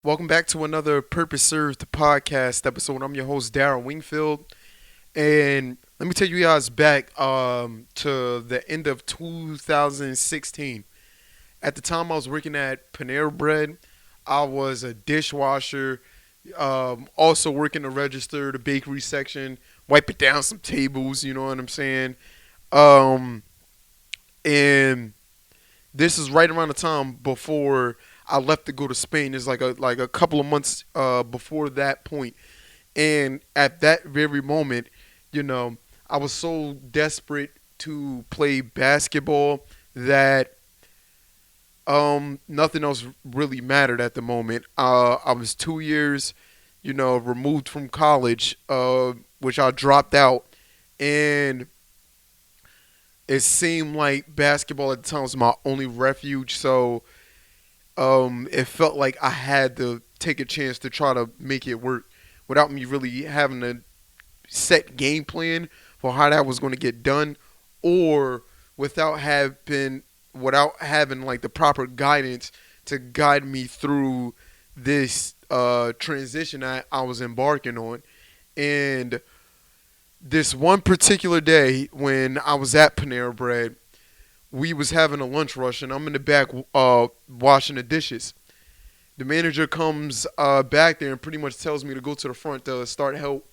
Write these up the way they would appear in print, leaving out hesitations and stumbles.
Welcome back to another Purpose Served podcast episode. I'm your host, Darren Wingfield. And let me take you guys back to the end of 2016. At the time, I was working at Panera Bread. I was a dishwasher, also working the register, the bakery section, wiping down some tables, you know what I'm saying? Um, and this is right around the time before I left to go to Spain. It's like a couple of months before that point, and at that very moment, you know, I was so desperate to play basketball that nothing else really mattered at the moment. I was 2 years, removed from college, which I dropped out, and it seemed like basketball at the time was my only refuge. So it felt like I had to take a chance to try to make it work without me really having a set game plan for how that was going to get done, or without having like the proper guidance to guide me through this transition that I was embarking on. And this one particular day when I was at Panera Bread, we was having a lunch rush, and I'm in the back washing the dishes. The manager comes back there and pretty much tells me to go to the front to start help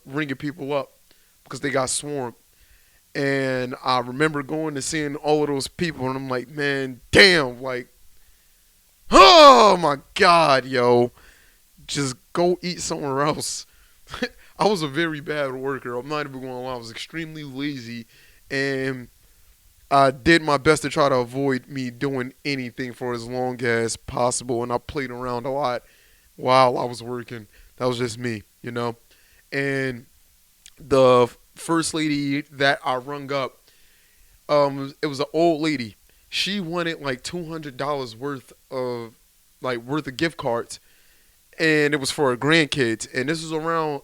ringing people up because they got swarmed. And I remember going and seeing all of those people, and I'm like, man, damn, like, oh my God, yo, just go eat somewhere else. I was a very bad worker. I'm not even going to lie. I was extremely lazy, and I did my best to try to avoid me doing anything for as long as possible, and I played around a lot while I was working. That was just me. And the first lady that I rung up, it was an old lady. She wanted like $200 worth of gift cards, and it was for her grandkids. And this was around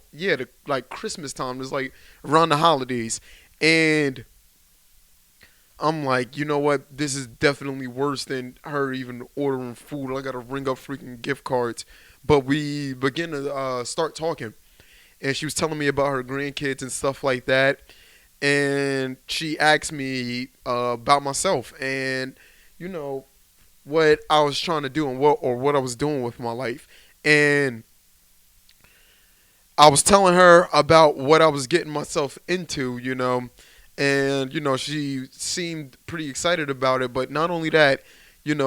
like Christmas time. It was like around the holidays, and I'm like, you know what? This is definitely worse than her even ordering food. I gotta ring up freaking gift cards. But we begin to start talking, and she was telling me about her grandkids and stuff like that. And she asked me about myself and you know what I was trying to do and what I was doing with my life. And I was telling her about what I was getting myself into. And she seemed pretty excited about it. But not only that,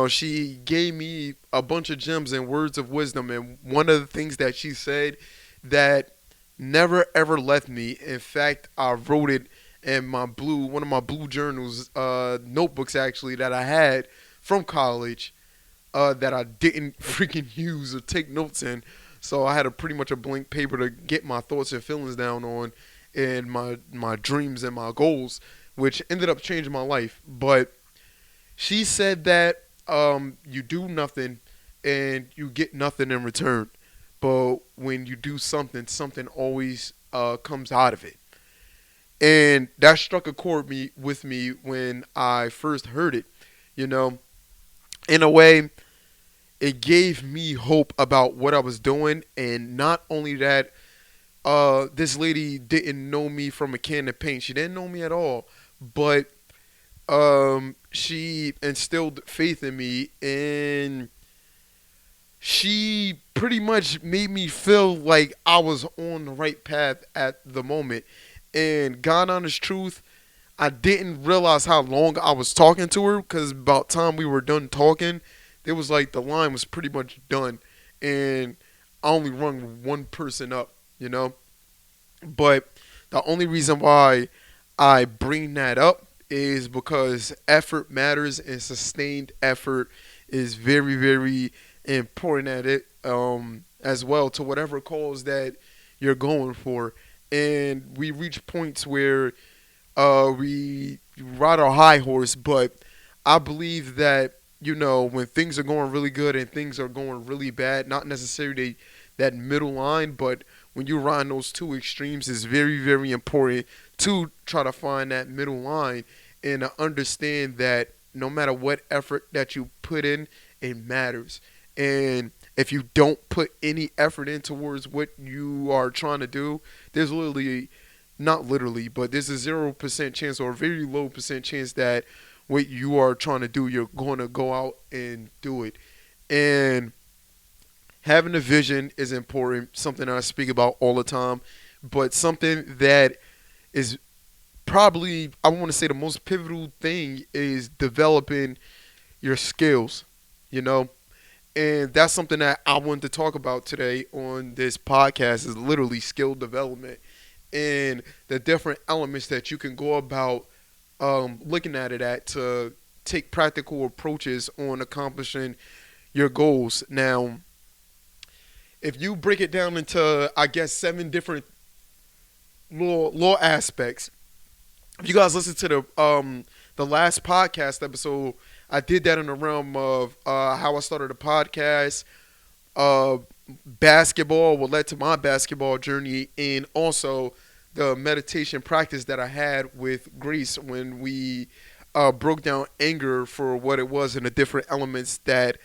she gave me a bunch of gems and words of wisdom. And one of the things that she said that never ever left me. In fact, I wrote it in one of my blue journals, notebooks actually that I had from college, that I didn't freaking use or take notes in. So I had a pretty much a blank paper to get my thoughts and feelings down on, and my dreams and my goals, which ended up changing my life. But she said that you do nothing and you get nothing in return. But when you do something, something always comes out of it. And that struck a chord with me when I first heard it. You know, in a way, it gave me hope about what I was doing. And not only that, this lady didn't know me from a can of paint. She didn't know me at all. But she instilled faith in me, and she pretty much made me feel like I was on the right path at the moment. And God honest truth, I didn't realize how long I was talking to her because about time we were done talking, it was like the line was pretty much done, and I only rung one person up. But the only reason why I bring that up is because effort matters, and sustained effort is very, very important at it, as well, to whatever cause that you're going for. And we reach points where we ride our high horse, but I believe that when things are going really good and things are going really bad, not necessarily that middle line, but when you ride those two extremes, is very, very important to try to find that middle line and to understand that no matter what effort that you put in, it matters. And if you don't put any effort in towards what you are trying to do, there's literally, not literally, but there's a 0% chance or a very low percent chance that what you are trying to do, you're going to go out and do it. And having a vision is important, something I speak about all the time, but something that is probably, I want to say, the most pivotal thing is developing your skills, you know? And that's something that I wanted to talk about today on this podcast is literally skill development and the different elements that you can go about looking at it at to take practical approaches on accomplishing your goals. Now, if you break it down into, I guess, 7 different little aspects, if you guys listen to the last podcast episode, I did that in the realm of how I started a podcast, uh, basketball, what led to my basketball journey, and also the meditation practice that I had with Grace when we broke down anger for what it was and the different elements that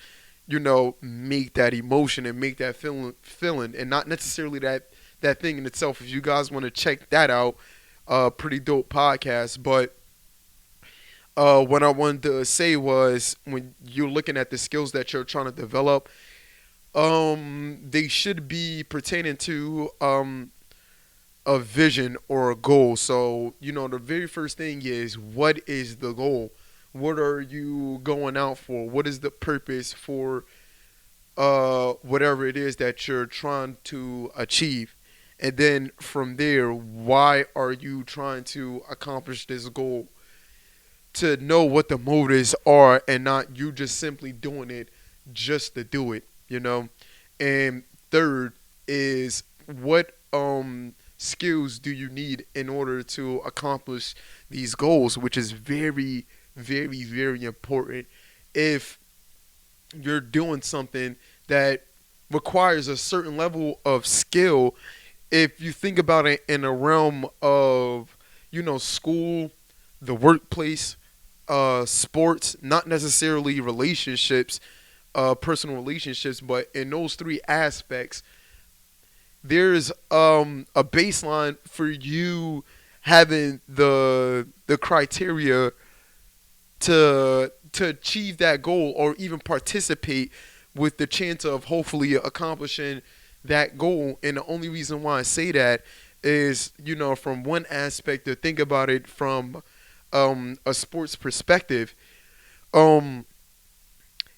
make that emotion and make that feeling, and not necessarily that thing in itself. If you guys want to check that out, pretty dope podcast. But what I wanted to say was when you're looking at the skills that you're trying to develop, they should be pertaining to a vision or a goal. So, the very first thing is, what is the goal? What are you going out for? What is the purpose for whatever it is that you're trying to achieve? And then from there, why are you trying to accomplish this goal? To know what the motives are and not you just simply doing it just to do it. And third is, what skills do you need in order to accomplish these goals, which is very, very, very important. If you're doing something that requires a certain level of skill, if you think about it in a realm of, school, the workplace, sports, not necessarily relationships, personal relationships, but in those 3 aspects, there's a baseline for you having the criteria to achieve that goal or even participate with the chance of hopefully accomplishing that goal. And the only reason why I say that is, from one aspect, to think about it from a sports perspective. Um,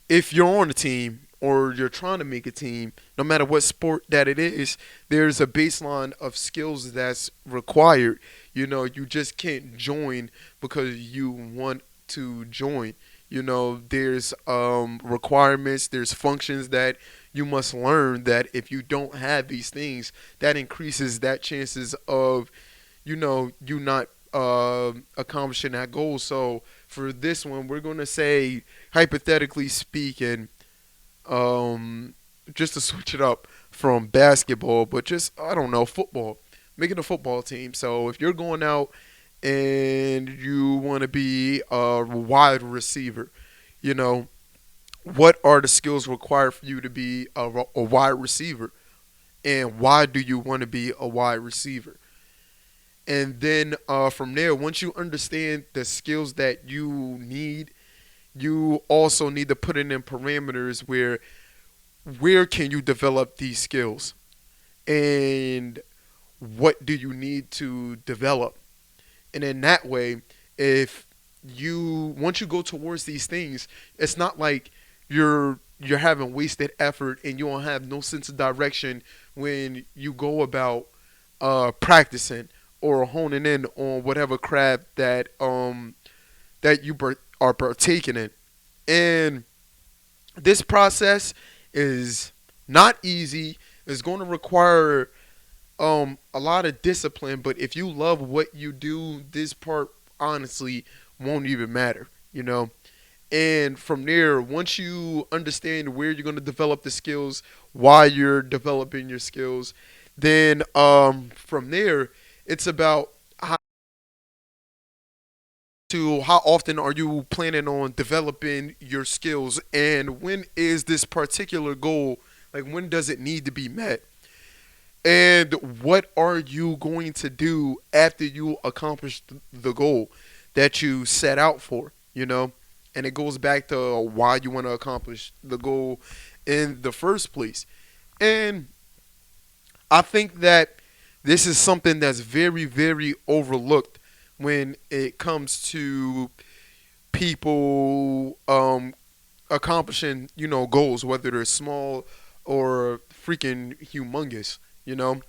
if you're on a team or you're trying to make a team, no matter what sport that it is, there's a baseline of skills that's required. You just can't join because you want to join. There's requirements, there's functions that you must learn, that if you don't have these things, that increases that chances of, you not accomplishing that goal. So for this one, we're going to say, hypothetically speaking, um, just to switch it up from basketball, but just, I don't know, football, making a football team. So if you're going out and you want to be a wide receiver, you know, what are the skills required for you to be a wide receiver? And why do you want to be a wide receiver? And then from there, once you understand the skills that you need, you also need to put it in parameters where can you develop these skills, and what do you need to develop. And in that way, if you once you go towards these things, it's not like you're having wasted effort and you don't have no sense of direction when you go about practicing or honing in on whatever craft that you are partaking in. And this process is not easy. It's going to require a lot of discipline, but if you love what you do, this part honestly won't even matter. And from there, once you understand where you're going to develop the skills, why you're developing your skills, then from there, it's about to how often are you planning on developing your skills, and when is this particular goal, like when does it need to be met, and what are you going to do after you accomplish the goal that you set out for, and it goes back to why you want to accomplish the goal in the first place. And I think that this is something that's very, very overlooked when it comes to people accomplishing, goals, whether they're small or freaking humongous, you know.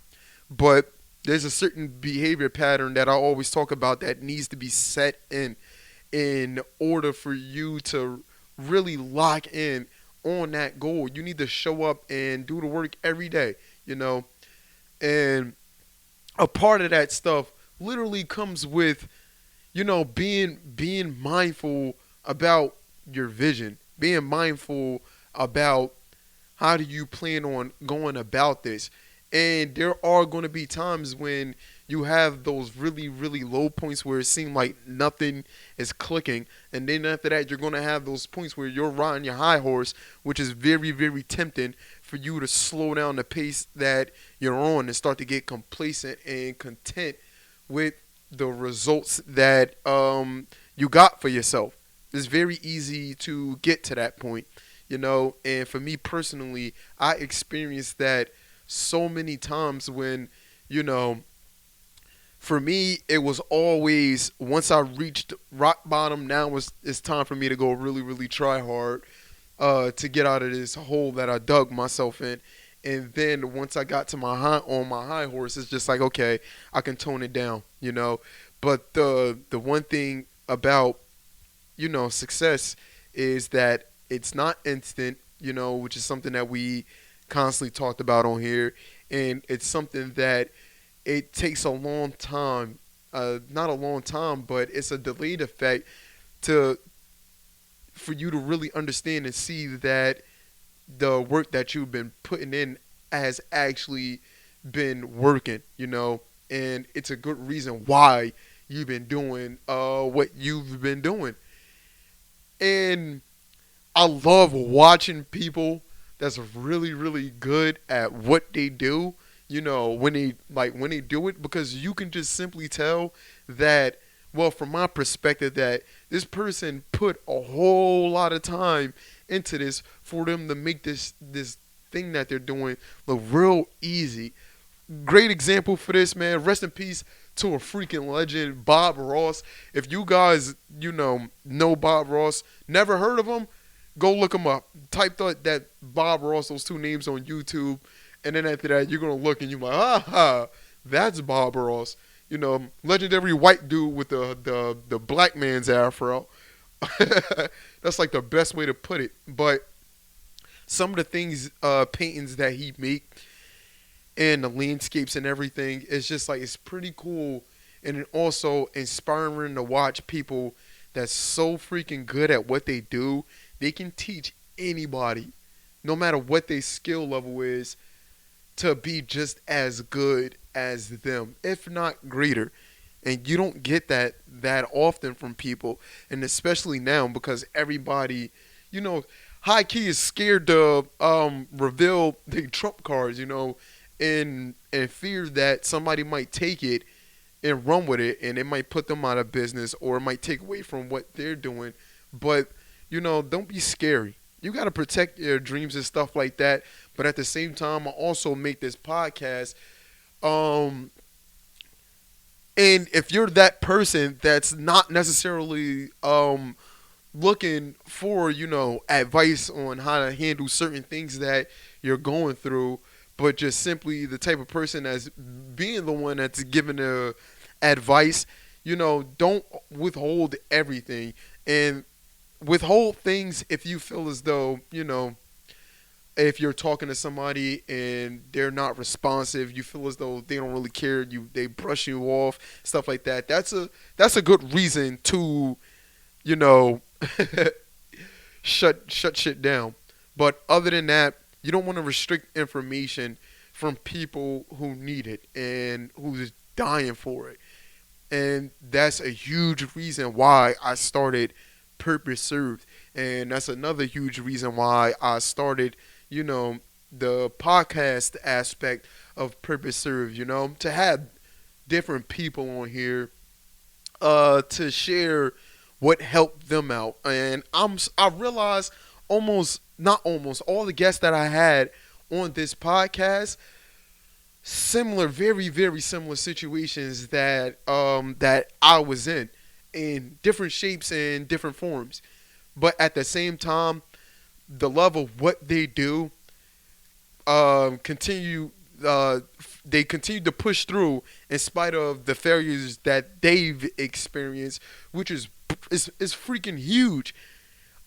But there's a certain behavior pattern that I always talk about that needs to be set in order for you to really lock in on that goal. You need to show up and do the work every day, you know. And a part of that stuff literally comes with, being mindful about your vision, being mindful about how do you plan on going about this. And there are going to be times when you have those really, really low points where it seems like nothing is clicking. And then after that, you're going to have those points where you're riding your high horse, which is very, very tempting for you to slow down the pace that you're on and start to get complacent and content with the results that you got for yourself. It's very easy to get to that point, and for me personally, I experienced that so many times when, you know, for me, it was always once I reached rock bottom. Now it's time for me to go really, really try hard to get out of this hole that I dug myself in. And then once I got to my high horse, it's just like, okay, I can tone it down. But the one thing about success is that it's not instant, which is something that we constantly talked about on here, and it's something that it takes a long time, not a long time, but it's a delayed effect to for you to really understand and see that the work that you've been putting in has actually been working, and it's a good reason why you've been doing what you've been doing. And I love watching people that's really, really good at what they do, when they do it, because you can just simply tell that, well, from my perspective, that this person put a whole lot of time into this for them to make this thing that they're doing look real easy. Great example for this, man. Rest in peace to a freaking legend, Bob Ross. If you guys, know Bob Ross, never heard of him, go look him up. Type that Bob Ross, those two names on YouTube, and then after that, you're gonna look and you're like, that's Bob Ross. Legendary white dude with the black man's afro. That's like the best way to put it. But some of the things, paintings that he make, and the landscapes and everything, it's just like it's pretty cool, and it also inspiring to watch people that's so freaking good at what they do. They can teach anybody, no matter what their skill level is, to be just as good as them, if not greater. And you don't get that often from people, and especially now because everybody, high key is scared to reveal the trump cards, and fear that somebody might take it and run with it, and it might put them out of business or it might take away from what they're doing. But don't be scary. You got to protect your dreams and stuff like that. But at the same time, I also make this podcast. And if you're that person that's not necessarily looking for, advice on how to handle certain things that you're going through, but just simply the type of person that's being the one that's giving the advice, don't withhold everything. And withhold things if you feel as though, if you're talking to somebody and they're not responsive, you feel as though they don't really care, they brush you off, stuff like that. That's a good reason to, you know, shut shit down. But other than that, you don't want to restrict information from people who need it and who's dying for it. And that's a huge reason why I started Purpose Served. And that's another huge reason why I started, you know, the podcast aspect of Purpose Served, to have different people on here to share what helped them out. And I realized almost not almost all the guests that I had on this podcast similar, very very similar situations that I was in different shapes and different forms. But at the same time, the love of what they do continue. They continue to push through in spite of the failures that they've experienced, which is freaking huge.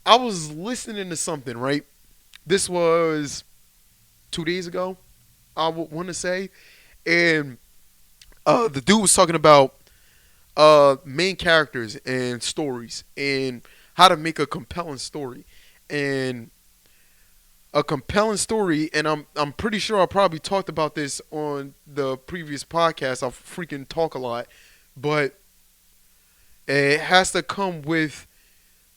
I was listening to something, right? This was 2 days ago, I would want to say, and the dude was talking about main characters and stories and how to make a compelling story. And a compelling story, and I'm pretty sure I probably talked about this on the previous podcast. I freaking talk a lot, but it has to come with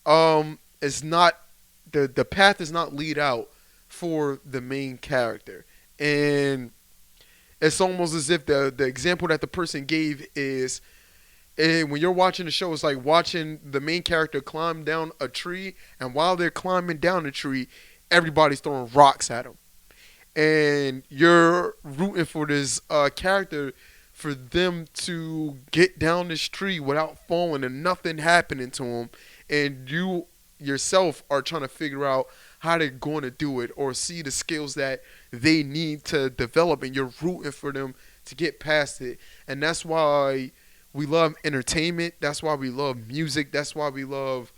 it's not the path is not lead out for the main character. And it's almost as if the example that the person gave is, and when you're watching the show, it's like watching the main character climb down a tree, and while they're climbing down the tree, everybody's throwing rocks at them, and you're rooting for this character for them to get down this tree without falling and nothing happening to them, and you yourself are trying to figure out how they're going to do it or see the skills that they need to develop, and you're rooting for them to get past it. And that's why we love entertainment. That's why we love music. That's why we love,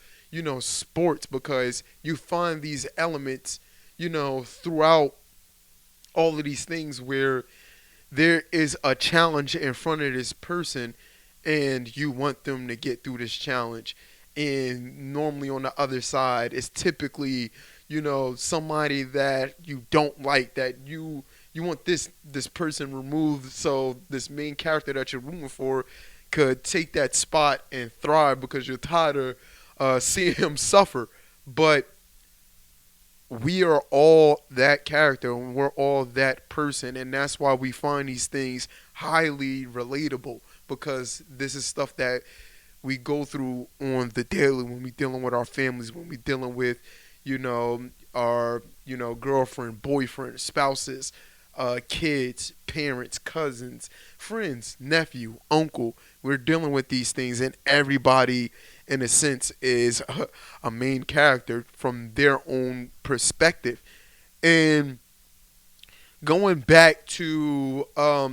sports, because you find these elements, throughout all of these things where there is a challenge in front of this person and you want them to get through this challenge. And normally on the other side is typically, somebody that you don't like, that you want this person removed so this main character that you're rooting for could take that spot and thrive because you're tired of seeing him suffer. But we are all that character and we're all that person, and that's why we find these things highly relatable, because this is stuff that we go through on the daily when we dealing with our families, when we dealing with, our, girlfriend, boyfriend, spouses, kids, parents, cousins, friends, nephew, uncle. We're dealing with these things, and everybody, in a sense, is a main character from their own perspective. And going back to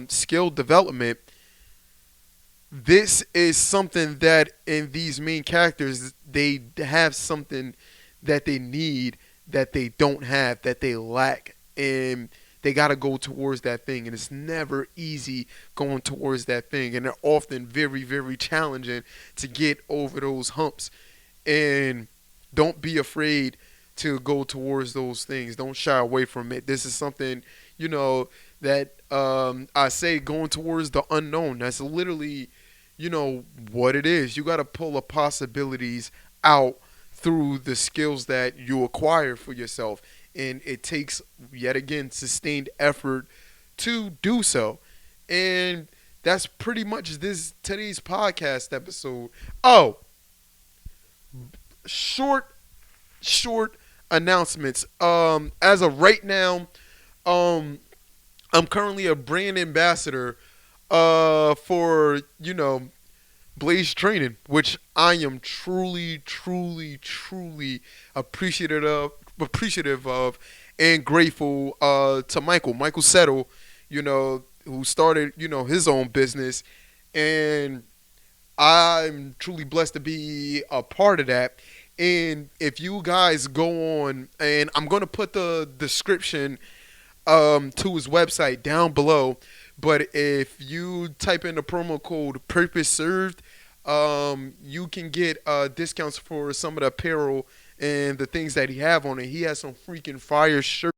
skill development, this is something that in these main characters, they have something that they need that they don't have, that they lack. And they got to go towards that thing. And it's never easy going towards that thing. And they're often very, very challenging to get over those humps. And don't be afraid to go towards those things. Don't shy away from it. This is something, that I say, going towards the unknown. That's literally, what it is. You got to pull the possibilities out through the skills that you acquire for yourself. And it takes, yet again, sustained effort to do so. And that's pretty much today's podcast episode. Oh, short announcements. As of right now, I'm currently a brand ambassador for, Blaise Training, which I am truly, truly, truly appreciative of, and grateful to Michael Settle, who started, his own business, and I'm truly blessed to be a part of that. And if you guys go on, and I'm gonna put the description to his website down below, but if you type in the promo code Purpose Served, you can get discounts for some of the apparel and the things that he have on it. He has some freaking fire shirts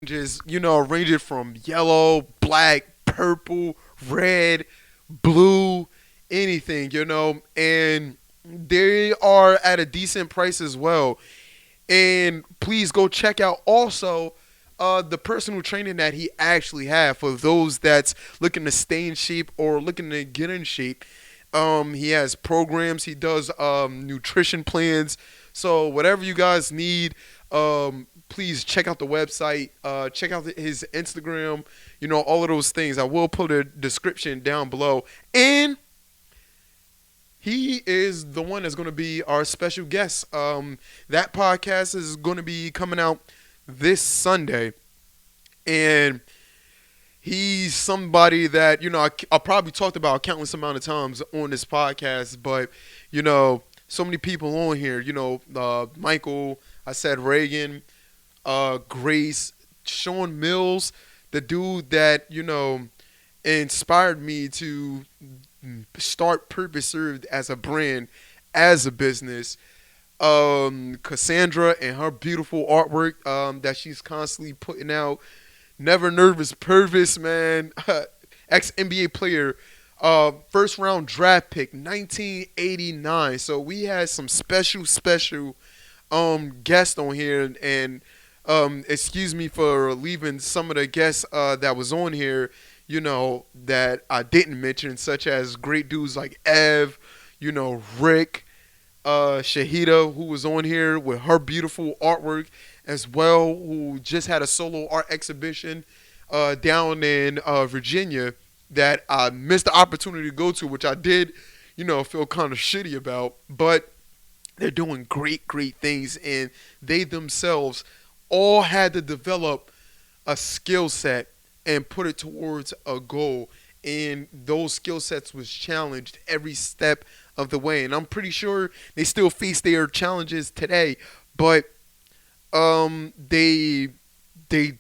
Just, arrange it from yellow, black, purple, red, blue, anything, and they are at a decent price as well. And please go check out also the personal training that he actually had for those that's looking to stay in shape or looking to get in shape. He has programs. He does nutrition plans. So whatever you guys need, please check out the website. Check out his Instagram. All of those things. I will put a description down below. And he is the one that's going to be our special guest. That podcast is going to be coming out this Sunday. And he's somebody that, I probably talked about countless amount of times on this podcast. But, so many people on here, Michael, I said Reagan, Grace, Sean Mills, the dude that, inspired me to start Purpose Served as a brand, as a business. Cassandra and her beautiful artwork that she's constantly putting out. Never Nervous Purvis, man. Ex NBA player. First round draft pick, 1989. So we had some special guests on here, and excuse me for leaving some of the guests that was on here, that I didn't mention, such as great dudes like Ev, Rick, Shahida, who was on here with her beautiful artwork as well, who just had a solo art exhibition down in Virginia that I missed the opportunity to go to, which I did, feel kind of shitty about. But they're doing great things, and they themselves all had to develop a skill set and put it towards a goal. And those skill sets was challenged every step of the way. And I'm pretty sure they still face their challenges today, but they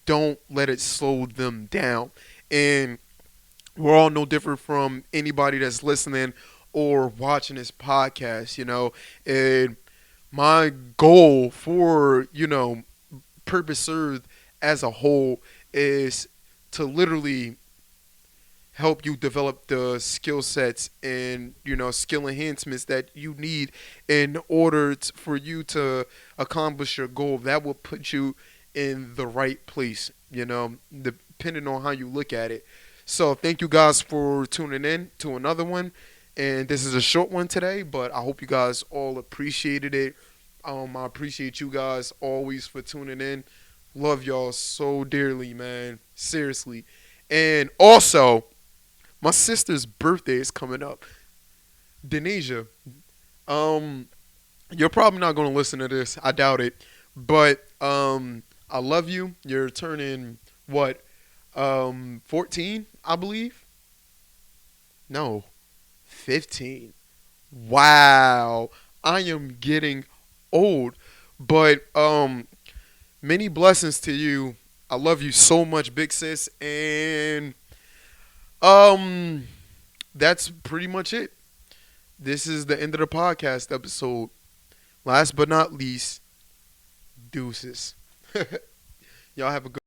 don't let it slow them down. And we're all no different from anybody that's listening or watching this podcast, And my goal for, Purpose Served as a whole is to literally help you develop the skill sets and, skill enhancements that you need in order for you to accomplish your goal. That will put you in the right place, depending on how you look at it. So thank you guys for tuning in to another one. And this is a short one today, but I hope you guys all appreciated it. I appreciate you guys always for tuning in. Love y'all so dearly, man. Seriously. And also, my sister's birthday is coming up. Denasia. You're probably not going to listen to this. I doubt it. But I love you. You're turning, what, 14, I believe? No, 15. Wow. I am getting old. But many blessings to you. I love you so much, big sis. And that's pretty much it. This is the end of the podcast episode. Last but not least, deuces. Y'all have a good